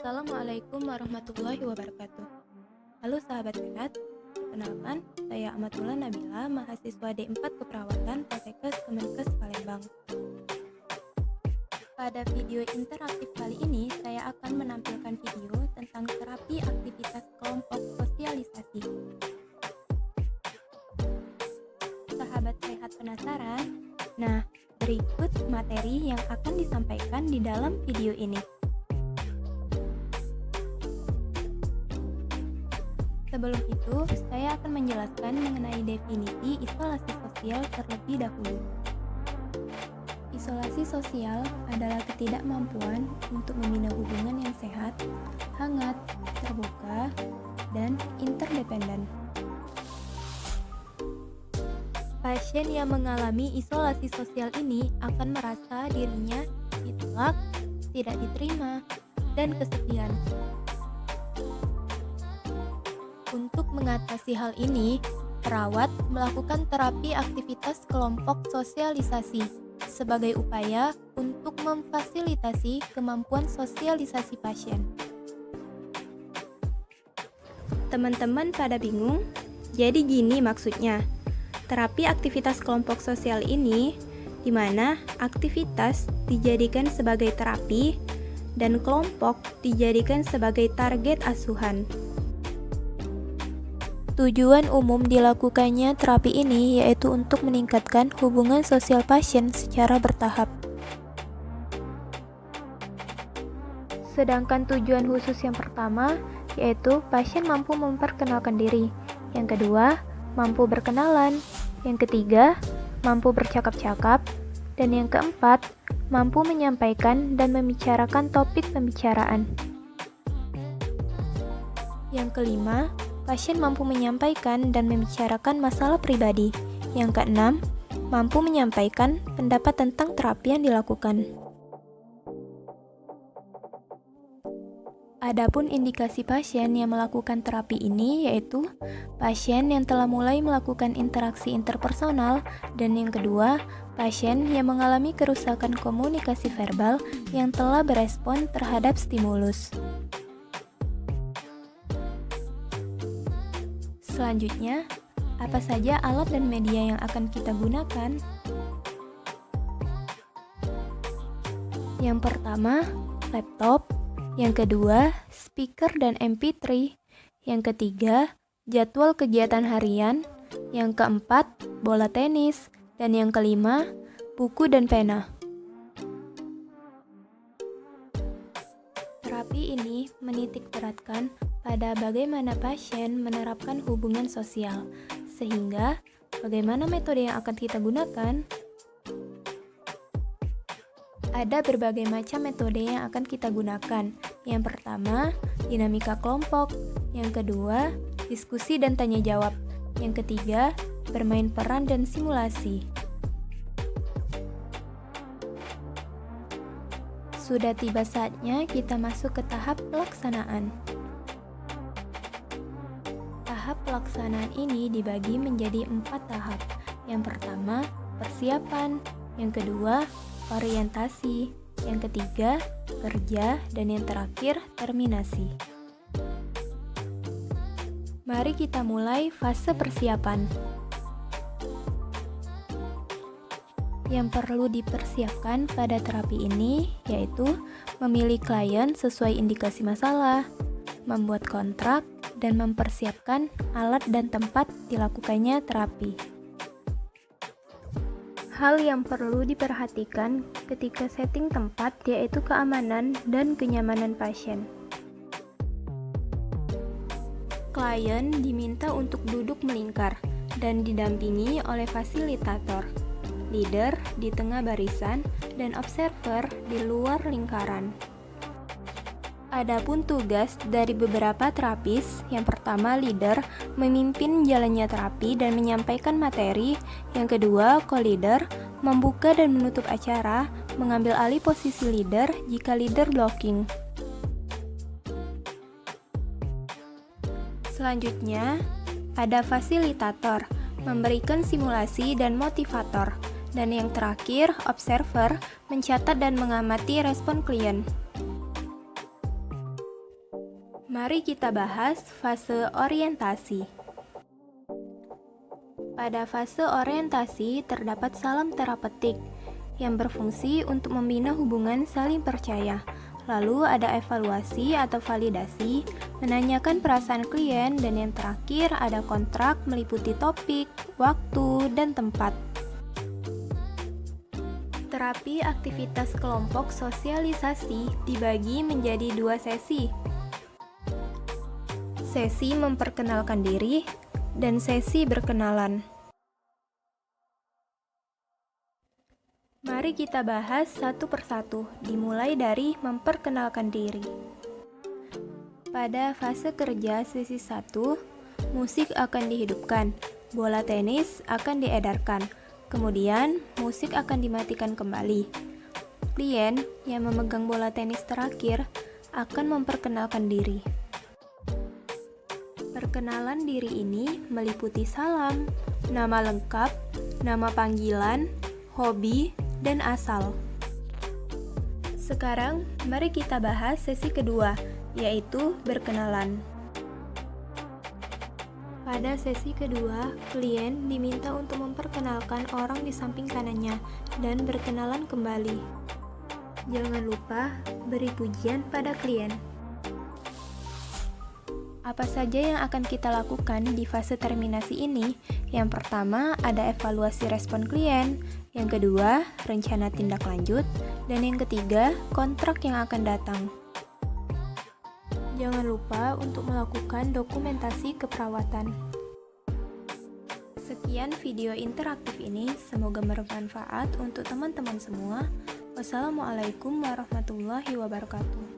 Assalamualaikum warahmatullahi wabarakatuh. Halo sahabat sehat, perkenalkan saya Amatullah Nabila, mahasiswa D4 Keperawatan Poltekkes Kemenkes Palembang. Pada video interaktif kali ini, saya akan menampilkan video tentang terapi aktivitas kelompok sosialisasi. Sahabat sehat penasaran? Nah, berikut materi yang akan disampaikan di dalam video ini. Sebelum itu, saya akan menjelaskan mengenai definisi isolasi sosial terlebih dahulu. Isolasi sosial adalah ketidakmampuan untuk membina hubungan yang sehat, hangat, terbuka, dan interdependen. Pasien yang mengalami isolasi sosial ini akan merasa dirinya ditolak, tidak diterima, dan kesepian. Untuk mengatasi hal ini, perawat melakukan terapi aktivitas kelompok sosialisasi sebagai upaya untuk memfasilitasi kemampuan sosialisasi pasien. Teman-teman pada bingung? Jadi gini maksudnya, terapi aktivitas kelompok sosial ini di mana aktivitas dijadikan sebagai terapi dan kelompok dijadikan sebagai target asuhan. Tujuan umum dilakukannya terapi ini yaitu untuk meningkatkan hubungan sosial pasien secara bertahap. Sedangkan tujuan khusus yang pertama yaitu pasien mampu memperkenalkan diri, yang kedua mampu berkenalan, yang ketiga mampu bercakap-cakap, dan yang keempat mampu menyampaikan dan membicarakan topik pembicaraan. Yang kelima, pasien mampu menyampaikan dan membicarakan masalah pribadi. Yang keenam, mampu menyampaikan pendapat tentang terapi yang dilakukan. Adapun indikasi pasien yang melakukan terapi ini yaitu pasien yang telah mulai melakukan interaksi interpersonal, dan yang kedua, pasien yang mengalami kerusakan komunikasi verbal yang telah berespon terhadap stimulus. Selanjutnya, apa saja alat dan media yang akan kita gunakan? Yang pertama, laptop. Yang kedua, speaker dan MP3. Yang ketiga, jadwal kegiatan harian. Yang keempat, bola tenis. Dan yang kelima, buku dan pena. Terapi ini menitikberatkan pada bagaimana pasien menerapkan hubungan sosial, sehingga bagaimana metode yang akan kita gunakan? Ada berbagai macam metode yang akan kita gunakan. Yang pertama, dinamika kelompok. Yang kedua, diskusi dan tanya jawab. Yang ketiga, bermain peran dan simulasi. Sudah tiba saatnya kita masuk ke tahap pelaksanaan. Tahap pelaksanaan ini dibagi menjadi 4 tahap. Yang pertama, persiapan. Yang kedua, orientasi. Yang ketiga, kerja. Dan yang terakhir, terminasi. Mari kita mulai fase persiapan. Yang perlu dipersiapkan pada terapi ini yaitu memilih klien sesuai indikasi masalah, membuat kontrak, dan mempersiapkan alat dan tempat dilakukannya terapi. Hal yang perlu diperhatikan ketika setting tempat yaitu keamanan dan kenyamanan pasien. Klien diminta untuk duduk melingkar dan didampingi oleh fasilitator, leader di tengah barisan, dan observer di luar lingkaran. Adapun tugas dari beberapa terapis, yang pertama leader memimpin jalannya terapi dan menyampaikan materi, yang kedua co-leader membuka dan menutup acara, mengambil alih posisi leader jika leader blocking. Selanjutnya, ada fasilitator, memberikan simulasi dan motivator, dan yang terakhir, observer mencatat dan mengamati respon klien. Mari kita bahas fase orientasi. Pada fase orientasi terdapat salam terapeutik yang berfungsi untuk membina hubungan saling percaya. Lalu ada evaluasi atau validasi, menanyakan perasaan klien, dan yang terakhir ada kontrak meliputi topik, waktu, dan tempat. Terapi aktivitas kelompok sosialisasi dibagi menjadi 2 sesi. Sesi memperkenalkan diri dan sesi berkenalan. Mari kita bahas satu persatu, dimulai dari memperkenalkan diri. Pada fase kerja sesi 1, musik akan dihidupkan, bola tenis akan diedarkan, kemudian musik akan dimatikan kembali. Klien yang memegang bola tenis terakhir akan memperkenalkan diri. Perkenalan diri ini meliputi salam, nama lengkap, nama panggilan, hobi, dan asal. Sekarang, mari kita bahas sesi kedua, yaitu berkenalan. Pada sesi kedua, klien diminta untuk memperkenalkan orang di samping kanannya dan berkenalan kembali. Jangan lupa beri pujian pada klien. Apa saja yang akan kita lakukan di fase terminasi ini? Yang pertama, ada evaluasi respon klien. Yang kedua, rencana tindak lanjut. Dan yang ketiga, kontrak yang akan datang. Jangan lupa untuk melakukan dokumentasi keperawatan. Sekian video interaktif ini, semoga bermanfaat untuk teman-teman semua. Wassalamualaikum warahmatullahi wabarakatuh.